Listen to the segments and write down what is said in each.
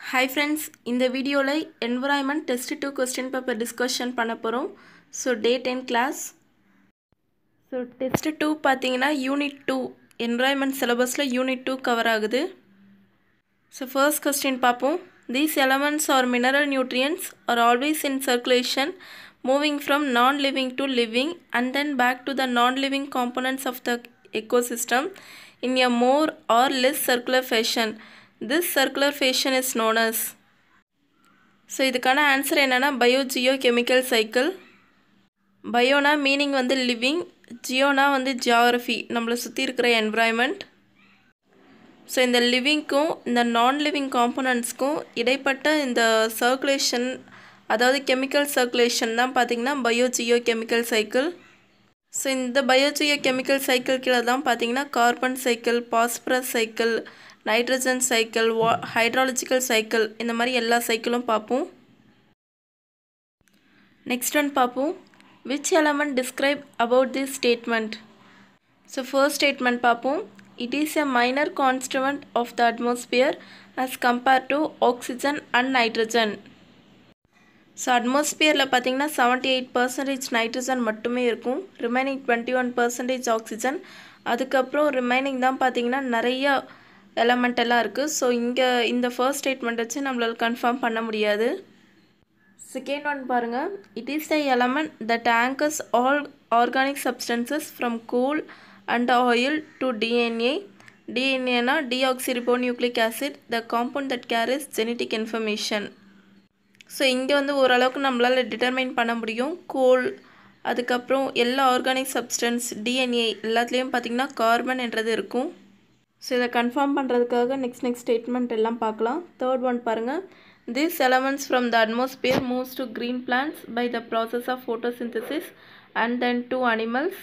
Hi friends, in the video environment test 2 question paper discussion பண்ண போறோம். So day 10 class. So test 2 பாத்தீங்கன்னா unit 2 environment syllabusல unit 2 cover ஆகுது. So first question பார்ப்போம். These elements or mineral nutrients are always in circulation, moving from non-living to living and then back to the non-living components of the ecosystem in a more or less circular fashion. This circular fashion is known as. So இதுக்கான answer என்னன்னா biogeochemical cycle. பயோனா meaning வந்து living, ஜியோனா வந்து geography, நம்மளை சுற்றி இருக்கிற environment. So இந்த லிவிங்க்கும் இந்த நான் லிவிங் காம்போனன்ட்ஸ்க்கும் இடைப்பட்ட இந்த சர்க்குலேஷன், அதாவது கெமிக்கல் சர்க்குலேஷன் தான் பார்த்திங்கன்னா biogeochemical cycle. So இந்த பயோ ஜியோ கெமிக்கல் சைக்கிள் கீழே தான் பார்த்திங்கன்னா carbon cycle, phosphorus cycle, nitrogen cycle, hydrological cycle, இந்த மாதிரி எல்லா சைக்கிளும் பார்ப்போம். நெக்ஸ்ட் ஒன் பார்ப்போம். Which element describe about this statement? So first statement பார்ப்போம். It is a minor constituent of the atmosphere as compared to oxygen and nitrogen. So அட்மாஸ்பியரில் பார்த்திங்கன்னா 78% nitrogen மட்டுமே இருக்கும், ரிமைனிங் 21% ஆக்சிஜன். அதுக்கப்புறம் ரிமைனிங் தான் பார்த்திங்கன்னா நிறையா எலமெண்ட் எல்லாம் இருக்குது. ஸோ இங்கே இந்த ஃபர்ஸ்ட் ஸ்டேட்மெண்ட் வச்சு நம்மளால் கன்ஃபார்ம் பண்ண முடியாது. செகண்ட் ஒன் பாருங்கள். It is the element that anchors all organic substances from coal and oil to DNA. டிஎன்ஏனா deoxyribonucleic acid, the compound that carries genetic information. So இங்கே வந்து ஓரளவுக்கு நம்மளால் டிட்டர்மைன் பண்ண முடியும். கோல், அதுக்கப்புறம் எல்லா ஆர்கானிக் சப்ஸ்டன்ஸ், டிஎன்ஏ எல்லாத்துலேயும் பார்த்திங்கன்னா கார்பன் என்றது இருக்கும். ஸோ இதை கன்ஃபார்ம் பண்ணுறதுக்காக நெக்ஸ்ட் ஸ்டேட்மெண்ட் எல்லாம் பார்க்கலாம். தேர்ட் ஒன் பாருங்கள். These elements from the atmosphere moves to green plants by the process of photosynthesis and then to animals.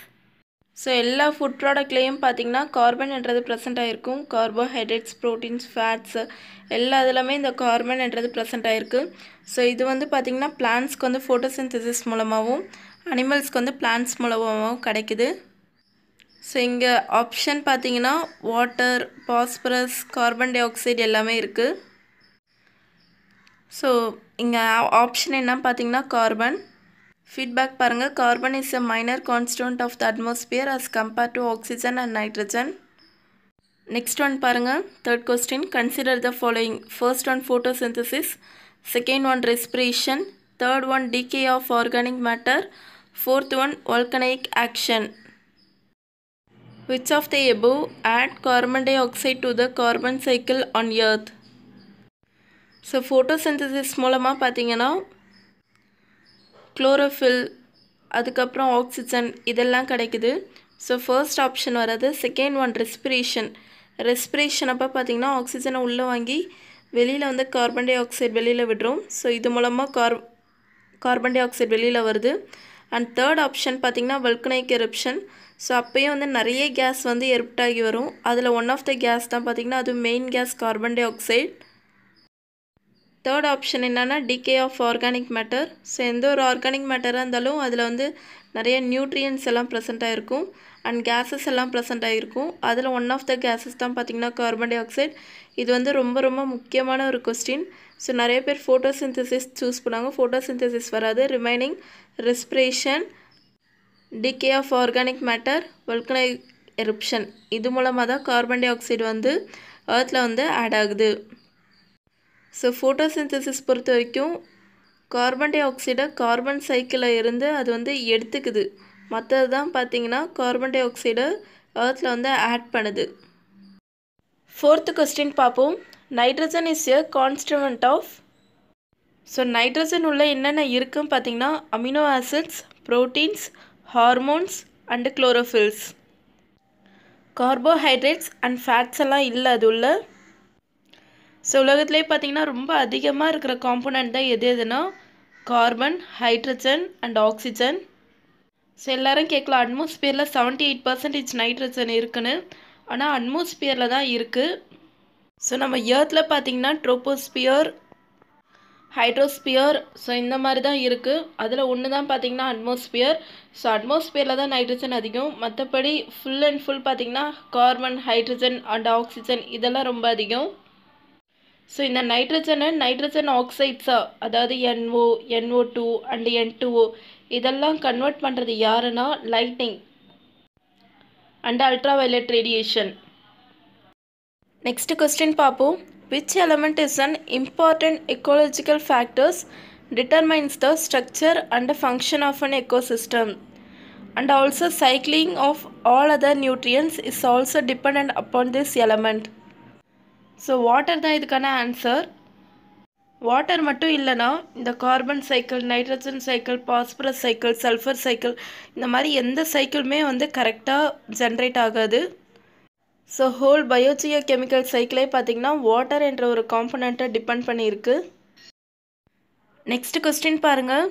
So எல்லா ஃபுட் ப்ராடக்ட்லேயும் பார்த்திங்கன்னா கார்பன் என்றது ப்ரெசென்ட் ஆகிருக்கும். கார்போஹைட்ரேட்ஸ், ப்ரோட்டீன்ஸ், ஃபேட்ஸ் எல்லா இதுலையுமே இந்த கார்பன் என்றது ப்ரெசென்ட் ஆகிருக்கு. ஸோ இது வந்து பார்த்திங்கன்னா பிளான்ட்ஸ்க்கு வந்து ஃபோட்டோசிந்தசிஸ் மூலமாகவும் அனிமல்ஸ்க்கு வந்து பிளான்ட்ஸ் மூலமாகவும் கிடைக்குது. ஸோ இங்கே ஆப்ஷன் பார்த்திங்கன்னா வாட்டர், பாஸ்பரஸ், கார்பன் டை ஆக்சைடு எல்லாமே இருக்குது. ஸோ இங்கே ஆப்ஷன் என்ன பார்த்திங்கன்னா கார்பன். ஃபீட்பேக் பாருங்கள். Carbon is a minor constituent of the atmosphere as compared to oxygen and nitrogen. Next one பாருங்கள். Third question. Consider the following. First one photosynthesis, second one respiration, third one decay of organic matter, fourth one volcanic action. Which of the above add carbon dioxide to the carbon cycle on earth? So photosynthesis மூலமாக பார்த்திங்கன்னா chlorophyll, அதுக்கப்புறம் oxygen இதெல்லாம் கிடைக்குது. So first option வராது. Second one respiration. Respiration அப்போ பார்த்திங்கன்னா ஆக்சிஜனை உள்ளே வாங்கி வெளியில் வந்து கார்பன் டை ஆக்சைடு வெளியில் விடுறோம். ஸோ இது மூலமாக கார்பன் டை ஆக்சைடு வெளியில் வருது. அண்ட் தேர்ட் ஆப்ஷன் பார்த்திங்கன்னா வல்கனைக் எரப்ஷன். ஸோ அப்போயும் வந்து நிறைய கேஸ் வந்து எர்ப்ட் ஆகி வரும். அதில் ஒன் ஆஃப் த கேஸ் தான் பார்த்திங்கன்னா அது main gas carbon di oxide. Third option என்னென்னா decay of organic matter. So எந்த ஒரு ஆர்கானிக் மேட்டராக இருந்தாலும் அதில் வந்து நிறைய நியூட்ரியன்ஸ் எல்லாம் ப்ரெசென்ட் ஆகிருக்கும் அண்ட் கேஸஸ் எல்லாம் ப்ரெசென்ட் ஆகிருக்கும். அதில் ஒன் ஆஃப் த கேஸஸ் தான் பார்த்திங்கன்னா கார்பன் டை ஆக்சைடு. இது வந்து ரொம்ப ரொம்ப முக்கியமான ஒரு கொஸ்டின். ஸோ நிறைய பேர் ஃபோட்டோசிந்தசிஸ் சூஸ் பண்ணாங்க, ஃபோட்டோசிந்தசிஸ் வராது. Remaining respiration, decay of organic matter, volcanic eruption, இது மூலமாக தான் கார்பன் டை ஆக்சைடு வந்து எர்த்தில் வந்து ஆட் ஆகுது. ஸோ ஃபோட்டோசிந்தசிஸ் பொறுத்த வரைக்கும் கார்பன் டை ஆக்சைடை கார்பன் சைக்கிளில் இருந்து அது வந்து எடுத்துக்குது. மற்றது தான் பார்த்திங்கன்னா கார்பன் டை ஆக்சைடை எர்த்தில் வந்து ஆட் பண்ணுது. ஃபோர்த்து கொஸ்டின் பார்ப்போம். Nitrogen is a constituent of. So nitrogen உள்ள என்னென்ன இருக்குன்னு பார்த்திங்கன்னா amino acids, proteins, hormones and chlorophylls. Carbohydrates and fats எல்லாம் இல்லை அது உள்ள. ஸோ உலகத்துலேயே பார்த்திங்கன்னா ரொம்ப அதிகமாக இருக்கிற காம்போனன்ட் தான் எதுனா carbon, hydrogen and oxygen. So எல்லோரும் கேட்கலாம் அட்மாஸ்பியரில் 78% நைட்ரஜன் இருக்குன்னு. ஆனால் அட்மாஸ்பியரில் தான் இருக்குது. ஸோ நம்ம எர்த்தில் பார்த்திங்கன்னா ட்ரோபோஸ்பியர், ஹைட்ரோஸ்பியர், ஸோ இந்த மாதிரி தான் இருக்குது. அதில் ஒன்று தான் பார்த்திங்கன்னா அட்மாஸ்பியர். ஸோ அட்மாஸ்பியரில் தான் நைட்ரஜன் அதிகம். மற்றபடி ஃபுல் அண்ட் ஃபுல் பார்த்திங்கன்னா கார்பன், ஹைட்ரஜன் அண்ட் ஆக்சிஜன் இதெல்லாம் ரொம்ப அதிகம். ஸோ இந்த நைட்ரஜன் ஆக்சைட்ஸாக, அதாவது NO, NO2 அண்ட் N2O இதெல்லாம் கன்வெர்ட் பண்ணுறது யாருன்னா lightning and ultraviolet radiation. Next question பார்ப்போம். Which element is an important ecological factors determines the structure and function of an ecosystem, and also cycling of all other nutrients is also dependent upon this element. So water தான் இதுக்கான answer. Water மட்டும் இல்லைனா இந்த carbon cycle, nitrogen cycle, phosphorus cycle, sulphur cycle இந்த மாதிரி எந்த சைக்கிளுமே வந்து கரெக்டாக ஜென்ரேட் ஆகாது. ஸோ ஹோல் பயோஜியோ கெமிக்கல் சைக்கிளே பார்த்திங்கன்னா வாட்டர் என்ற ஒரு காம்பனண்ட்டை டிபெண்ட் பண்ணியிருக்கு. நெக்ஸ்ட் கொஸ்டின் பாருங்கள்.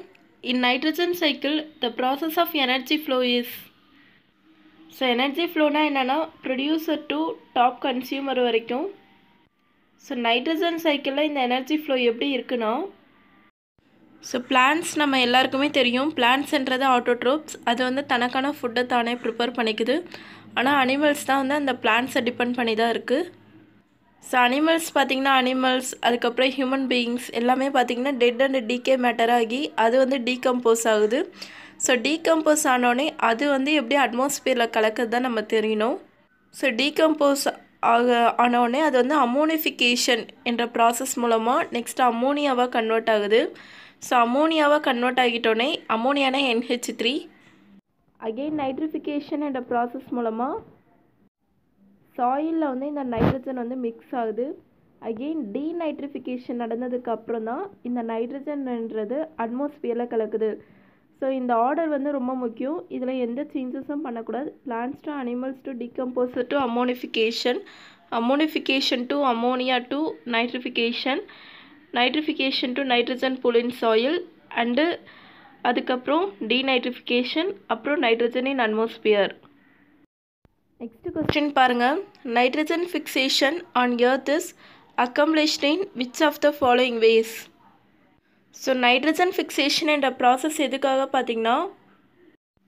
In nitrogen cycle the process of energy flow is. So energy ஃப்ளோனா என்னென்னா ப்ரொடியூசர் டு டாப் கன்சியூமர் வரைக்கும். ஸோ நைட்ரஜன் சைக்கிளில் இந்த எனர்ஜி ஃப்ளோ எப்படி இருக்குன்னா, ஸோ பிளான்ட்ஸ் நம்ம எல்லாருக்குமே தெரியும், பிளான்ட்ஸ்ன்றது ஆட்டோட்ரோப்ஸ், அது வந்து தனக்கான ஃபுட்டை தானே ப்ரிப்பேர் பண்ணிக்குது. ஆனால் அனிமல்ஸ் தான் வந்து அந்த பிளான்ட்ஸை டிபெண்ட் பண்ணி தான் இருக்குது. ஸோ அனிமல்ஸ் பார்த்திங்கன்னா அதுக்கப்புறம் ஹியூமன் பீயிங்ஸ் எல்லாமே பார்த்திங்கன்னா டெட் அண்ட் டீகே மேட்டர் ஆகி அது வந்து டீகம்போஸ் ஆகுது. ஸோ டீகம்போஸ் ஆனோடனே அது வந்து எப்படி அட்மாஸ்பியரில் கலக்கிறது தான் நம்ம தெரியணும். ஸோ டீகம்போஸ் ஆனோடனே அது வந்து அமோனிஃபிகேஷன் என்ற ப்ராசஸ் மூலமாக நெக்ஸ்ட் அமோனியாவாக கன்வெர்ட் ஆகுது. ஸோ அமோனியாவாக கன்வெர்ட் ஆகிட்டோடனே அமோனியானா NH3 அகெயின் நைட்ரிஃபிகேஷன் என்ற ப்ராசஸ் மூலமாக சாயிலில் வந்து இந்த நைட்ரஜன் வந்து மிக்ஸ் ஆகுது. அகெயின் டீநைட்ரிஃபிகேஷன் நடந்ததுக்கு அப்புறம் தான் இந்த நைட்ரஜன்ன்றது அட்மாஸ்பியரில் கலக்குது. ஸோ இந்த ஆர்டர் வந்து ரொம்ப முக்கியம். இதில் எந்த சேஞ்சஸும் பண்ணக்கூடாது. Plants to animals to decomposer to ammonification to ammonia to nitrification to nitrogen pool in soil and அதுக்கப்புறம் டீநைட்ரிஃபிகேஷன், அப்புறம் nitrogen in atmosphere. Next question பாருங்கள். Nitrogen fixation on earth is accomplished in which of the following ways? So nitrogen fixation என்ற process எதுக்காக பார்த்திங்கன்னா,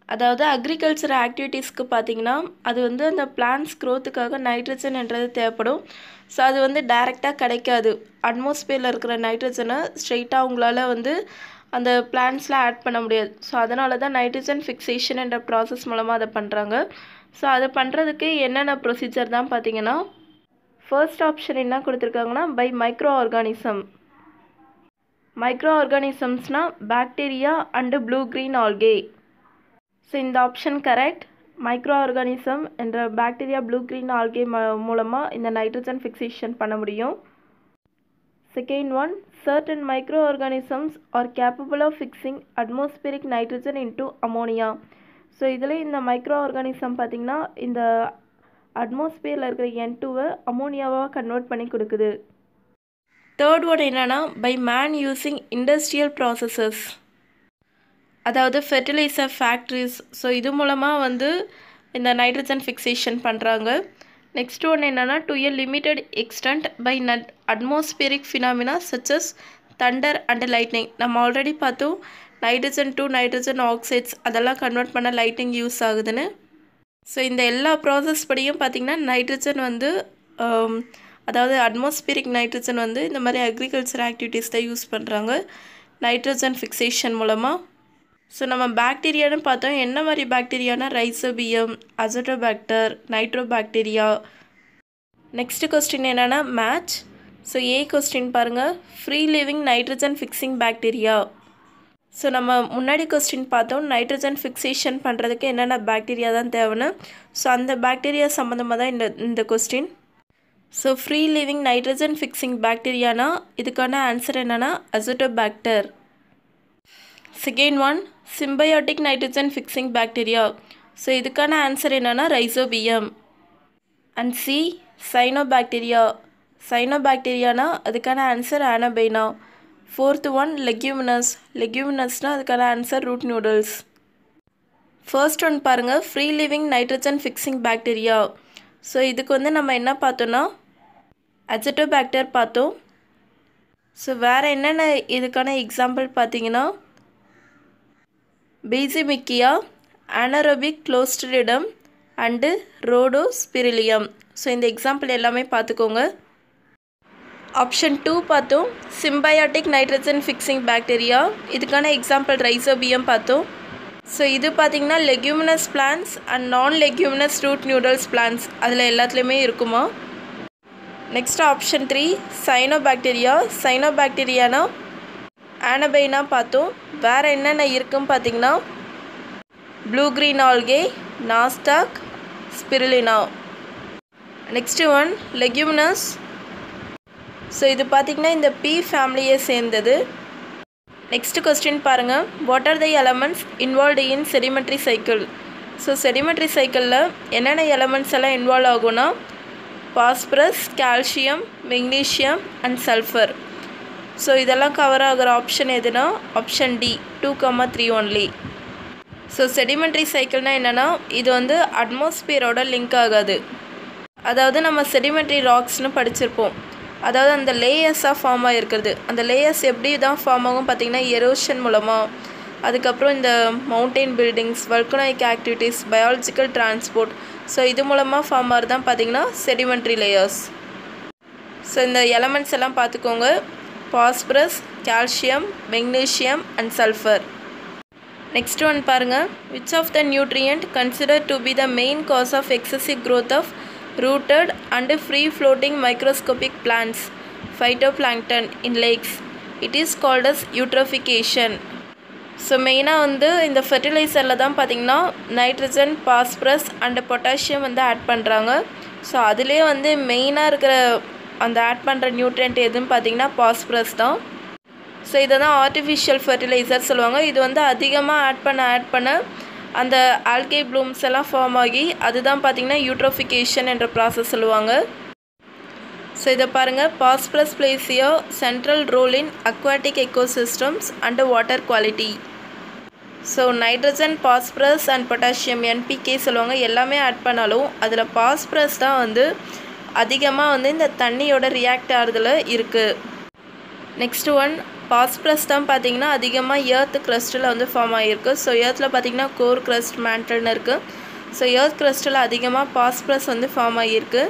அதாவது agriculture ஆக்டிவிட்டீஸ்க்கு பார்த்திங்கன்னா அது வந்து அந்த பிளான்ட்ஸ் க்ரோத்துக்காக நைட்ரஜன் என்றது தேவைப்படும். ஸோ அது வந்து டைரெக்டாக கிடைக்காது. அட்மாஸ்பியரில் இருக்கிற நைட்ரஜனை ஸ்ட்ரெயிட்டாக உங்களால் வந்து அந்த பிளான்ட்ஸில் ஆட் பண்ண முடியாது. ஸோ அதனால தான் நைட்ரஜன் ஃபிக்சேஷன் என்ற ப்ராசஸ் மூலமாக அதை பண்ணுறாங்க. ஸோ அதை பண்ணுறதுக்கு என்னென்ன ப்ரொசீஜர் தான் பார்த்திங்கன்னா, ஃபர்ஸ்ட் ஆப்ஷன் என்ன கொடுத்துருக்காங்கன்னா பை மைக்ரோ ஆர்கானிசம்ஸ்னால் bacteria and blue green algae. So இந்த ஆப்ஷன் கரெக்ட். மைக்ரோ ஆர்கானிசம் என்ற பாக்டீரியா ப்ளூ க்ரீன் ஆல்கே மூலமாக இந்த நைட்ரஜன் ஃபிக்சேஷன் பண்ண முடியும். Second one, certain micro organisms are capable of fixing atmospheric nitrogen into ammonia. So இதில் இந்த micro organism பார்த்திங்கன்னா இந்த அட்மாஸ்பியரில் இருக்கிற N2வை அமோனியாவாக கன்வெர்ட் பண்ணி கொடுக்குது. தேர்ட் ஒன் என்னென்னா by man using industrial processes, அதாவது ஃபெர்டிலைசர் ஃபேக்ட்ரிஸ். ஸோ இது மூலமாக வந்து இந்த நைட்ரஜன் ஃபிக்சேஷன் பண்ணுறாங்க. நெக்ஸ்ட் ஒன் என்னென்னா to a limited extent by atmospheric phenomena such as thunder and lightning. நம்ம ஆல்ரெடி பார்த்தோம் நைட்ரஜன் டு நைட்ரஜன் ஆக்சைட்ஸ் அதெல்லாம் கன்வெர்ட் பண்ண லைட்டிங் யூஸ் ஆகுதுன்னு. ஸோ இந்த எல்லா ப்ராசஸ் படியும் பார்த்திங்கன்னா நைட்ரஜன் வந்து அதாவது அட்மாஸ்பியரிக் நைட்ரஜன் வந்து இந்த மாதிரி அக்ரிகல்ச்சர் ஆக்டிவிட்டீஸ் தான் யூஸ் பண்ணுறாங்க நைட்ரஜன் ஃபிக்சேஷன் மூலமாக. ஸோ நம்ம பாக்டீரியான்னு பார்த்தோம். என்ன மாதிரி பாக்டீரியானா ரைசோபியம், அசோட்டோபாக்டர், நைட்ரோபாக்டீரியா. நெக்ஸ்ட் கொஸ்டின் என்னென்னா மேட்ச். ஸோ ஏ கொஸ்டின் பாருங்கள், free living nitrogen fixing bacteria. So நம்ம முன்னாடி கொஸ்டின் பார்த்தோம் நைட்ரஜன் ஃபிக்சேஷன் பண்ணுறதுக்கு என்னென்ன பாக்டீரியா தான் தேவைன்னு. ஸோ அந்த பாக்டீரியா சம்மந்தமாக தான் இந்த question. So free living nitrogen fixing பாக்டீரியானா இதுக்கான ஆன்சர் என்னென்னா azotobacter. Second one, symbiotic nitrogen fixing bacteria. So இதுக்கான ஆன்சர் என்னென்னா ரைசோபியம். அண்ட் சி, சைனோபாக்டீரியானா அதுக்கான ஆன்சர் ஆனபைனா. ஃபோர்த் ஒன் லெக்யூமினஸ்னால் அதுக்கான answer root nodules. First one பாருங்கள், free living nitrogen fixing bacteria. So இதுக்கு வந்து நம்ம என்ன பார்த்தோன்னா அசோட்டோபாக்டர் பார்த்தோம். ஸோ வேறு என்னென்ன இதுக்கான எக்ஸாம்பிள் பார்த்தீங்கன்னா Beijerinckia, anaerobic clostridium and rhodospirillum. So இந்த எக்ஸாம்பிள் எல்லாமே பார்த்துக்கோங்க. ஆப்ஷன் 2 பார்த்தோம், சிம்பயாட்டிக் நைட்ரஜன் ஃபிக்ஸிங் பாக்டீரியா. இதுக்கான எக்ஸாம்பிள் ரைசோபியம் பார்த்தோம். ஸோ இது பார்த்திங்கன்னா leguminous plants and non leguminous root nodules plants அதில் எல்லாத்துலேயுமே இருக்குமா. Next option 3 cyanobacteria. சைனோபாக்டீரியானா ஆனபைனா பார்த்தோம். வேறு என்னென்ன இருக்குன்னு பார்த்திங்கன்னா blue green algae, nostoc, spirulina. Next one leguminous. So இது பார்த்திங்கன்னா இந்த பி ஃபேமிலியை சேர்ந்தது. நெக்ஸ்ட் கொஸ்டின் பாருங்கள், what R the elements involved in sedimentary cycle. So sedimentary சைக்கிளில் என்னென்ன எலமெண்ட்ஸ் எல்லாம் இன்வால்வ் ஆகும்னா phosphorus, calcium, magnesium and sulphur. So இதெல்லாம் கவர் ஆகிற ஆப்ஷன் எதுனா option D 2,3 only. So sedimentary சைக்கிள்னால் என்னென்னா இது வந்து அட்மாஸ்பியரோட லிங்க் ஆகாது. அதாவது நம்ம செடிமெண்ட்ரி ராக்ஸ்னு படிச்சிருப்போம். அதாவது அந்த லேயர்ஸாக ஃபார்ம் ஆகிருக்கிறது. அந்த லேயர்ஸ் எப்படி தான் ஃபார்ம் ஆகும் பார்த்திங்கன்னா எரோஷன் மூலமாக, அதுக்கப்புறம் இந்த mountain buildings, volcanic activities, biological transport. So இது மூலமாக ஃபார்ம் ஆகிறது தான் பார்த்திங்கன்னா செடிமெண்ட்ரி லேயர்ஸ். ஸோ இந்த எலமெண்ட்ஸ் எல்லாம் பார்த்துக்கோங்க, phosphorus, calcium, magnesium and sulphur. Next one பாருங்கள், which of the nutrient consider to be the main cause of excessive growth of rooted and free floating microscopic plants phytoplankton in lakes. It is called as eutrophication. So மெயினாக வந்து இந்த ஃபெர்டிலைசரில் தான் பார்த்திங்கன்னா nitrogen, phosphorus and potassium வந்து add பண்ணுறாங்க. So அதுலேயே வந்து மெயினாக இருக்கிற அந்த ஆட் பண்ணுற நியூட்ரியன்ட் எதுன்னு பார்த்திங்கன்னா பாஸ்பரஸ் தான். ஸோ இதை தான் ஆர்டிஃபிஷியல் ஃபெர்டிலைசர் சொல்லுவாங்க. இது வந்து அதிகமாக ஆட் பண்ண அந்த ஆல்கே ப்ளூம்ஸ் எல்லாம் ஃபார்ம் ஆகி அதுதான் பார்த்திங்கன்னா யூட்ரோஃபிகேஷன் என்ற ப்ராசஸ் சொல்லுவாங்க. ஸோ இதை பாருங்கள், phosphorus plays a central role in aquatic ecosystems and water quality. So nitrogen, phosphorus and potassium NPK சொல்லுவாங்க. எல்லாமே ஆட் பண்ணாலும் அதில் பாஸ்பரஸ் தான் வந்து அதிகமாக வந்து இந்த தண்ணியோட ரியாக்ட் ஆகிறதுல இருக்குது. நெக்ஸ்ட் ஒன், பாஸ்பரஸ் தான் பார்த்திங்கன்னா அதிகமாக எர்த் க்ரஸ்ட்டில் வந்து ஃபார்ம் ஆகிருக்கு. ஸோ எர்த்தில் பார்த்திங்கன்னா கோர் க்ரஸ்ட், மேண்டல்னு இருக்குது. ஸோ எர்த் க்ரஸ்ட்டில் அதிகமாக பாஸ்பரஸ் வந்து ஃபார்ம் ஆகியிருக்கு.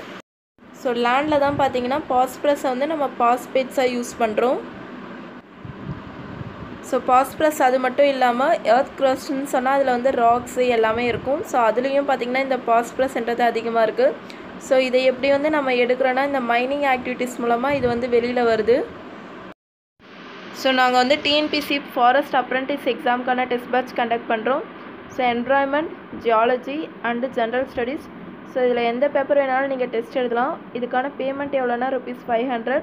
ஸோ லேண்டில் தான் பார்த்திங்கன்னா பாஸ்பரஸை வந்து நம்ம பாஸ்பேட்ஸாக யூஸ் பண்ணுறோம். ஸோ பாஸ்பரஸ் அது மட்டும் இல்லாமல் எர்த் க்ரஸ்ட்னு சொன்னால் அதில் வந்து ராக்ஸு எல்லாமே இருக்கும். ஸோ அதுலேயும் பார்த்திங்கன்னா இந்த பாஸ்பரஸ்ன்றது அதிகமாக இருக்குது. ஸோ இதை எப்படி வந்து நம்ம எடுக்கிறோன்னா இந்த மைனிங் ஆக்டிவிட்டீஸ் மூலமாக இது வந்து வெளியில் வருது. ஸோ நாங்கள் வந்து டிஎன்பிசி ஃபாரஸ்ட் அப்ரெண்டிஸ் எக்ஸாமுக்கான டெஸ்ட் பேட்ச் கண்டக்ட் பண்ணுறோம். So environment, geology and general studies. So இதில் எந்த பேப்பர் வேணாலும் நீங்கள் டெஸ்ட் எழுதலாம். இதுக்கான பேமெண்ட் எவ்வளோனா ₹500.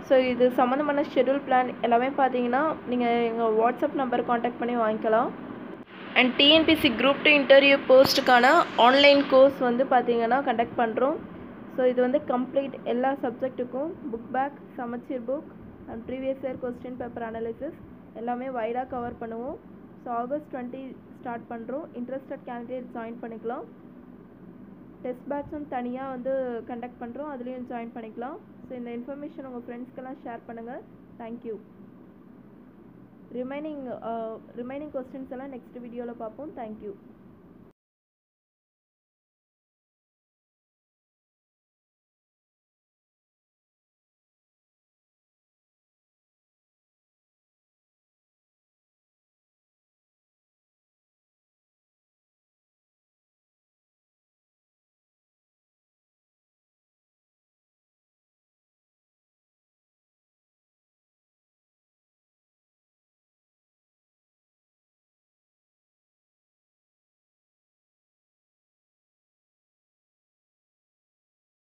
ஸோ இது சம்மந்தமான ஷெட்யூல் பிளான் எல்லாமே பார்த்தீங்கன்னா நீங்கள் எங்கள் வாட்ஸ்அப் நம்பர் காண்டாக்ட் பண்ணி வாங்கிக்கலாம். அண்ட் டிஎன்பிசி குரூப் 2 இன்டர்வியூ போஸ்ட்டுக்கான ஆன்லைன் கோர்ஸ் வந்து பார்த்தீங்கன்னா கண்டக்ட் பண்ணுறோம். ஸோ இது வந்து கம்ப்ளீட் எல்லா சப்ஜெக்ட்டுக்கும் புக் பேக், சமச்சீர் book and previous year question paper analysis எல்லாமே வைடாக கவர் பண்ணுவோம். ஸோ August 20 ஸ்டார்ட் பண்ணுறோம். இன்ட்ரெஸ்டட் கேண்டிடேட் ஜாயின் பண்ணிக்கலாம். டெஸ்ட் பேட்சும் தனியாக வந்து கண்டக்ட் பண்ணுறோம், அதுலேயும் ஜாயின் பண்ணிக்கலாம். ஸோ இந்த இன்ஃபர்மேஷன் உங்கள் ஃப்ரெண்ட்ஸ்க்கெல்லாம் ஷேர் பண்ணுங்கள். தேங்க்யூ. ரிமைனிங் கொஸ்டின்ஸ் எல்லாம் நெக்ஸ்ட் வீடியோவில் பார்ப்போம். தேங்க்யூ.